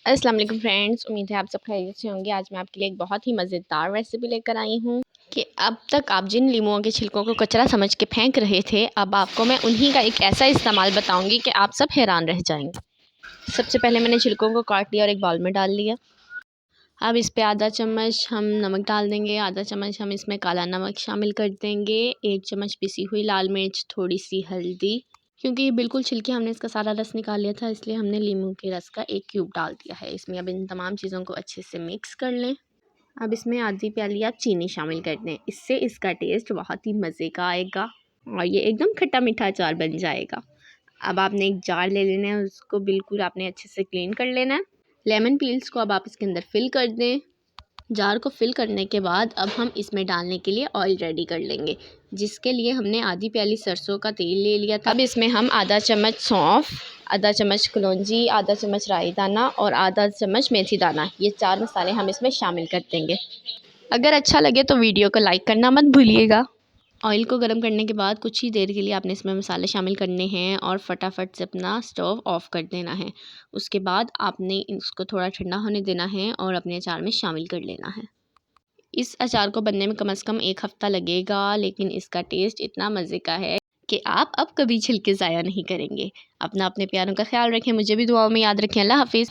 अस्सलाम वालेकुम फ्रेंड्स, उम्मीद है आप सब खैरियत से होंगे। आज मैं आपके लिए एक बहुत ही मज़ेदार रेसिपी लेकर आई हूँ कि अब तक आप जिन लीमुओं के छिलकों को कचरा समझ के फेंक रहे थे, अब आपको मैं उन्हीं का एक ऐसा इस्तेमाल बताऊँगी कि आप सब हैरान रह जाएंगे। सबसे पहले मैंने छिलकों को काट लिया और एक बाउल में डाल लिया। अब इस पे आधा चम्मच हम नमक डाल देंगे, आधा चम्मच हम इसमें काला नमक शामिल कर देंगे, 1 चम्मच पिसी हुई लाल मिर्च, थोड़ी सी हल्दी। क्योंकि ये बिल्कुल छिलके हमने इसका सारा रस निकाल लिया था, इसलिए हमने नींबू के रस का 1 क्यूब डाल दिया है इसमें। अब इन तमाम चीज़ों को अच्छे से मिक्स कर लें। अब इसमें आधी प्याली आप चीनी शामिल कर दें, इससे इसका टेस्ट बहुत ही मज़े का आएगा और ये एकदम खट्टा मीठा अचार बन जाएगा। अब आपने एक जार ले लेना है, उसको बिल्कुल आपने अच्छे से क्लीन कर लेना है। लेमन पील्स को अब आप इसके अंदर फिल कर दें। जार को फिल करने के बाद अब हम इसमें डालने के लिए ऑयल रेडी कर लेंगे, जिसके लिए हमने आधी प्याली सरसों का तेल ले लिया था। अब इसमें हम आधा चम्मच सौंफ, आधा चम्मच कलौंजी, आधा चम्मच राई दाना और आधा चम्मच मेथी दाना, ये 4 मसाले हम इसमें शामिल कर देंगे। अगर अच्छा लगे तो वीडियो को लाइक करना मत भूलिएगा। ऑयल को गर्म करने के बाद कुछ ही देर के लिए आपने इसमें मसाले शामिल करने हैं और फटाफट से अपना स्टोव ऑफ कर देना है। उसके बाद आपने इसको थोड़ा ठंडा होने देना है और अपने अचार में शामिल कर लेना है। इस अचार को बनने में कम से कम 1 हफ़्ता लगेगा, लेकिन इसका टेस्ट इतना मज़े का है कि आप अब कभी छिलके ज़ाया नहीं करेंगे। अपने प्यारों का ख्याल रखें, मुझे भी दुआओं में याद रखें। अल्लाह हाफ़िज़।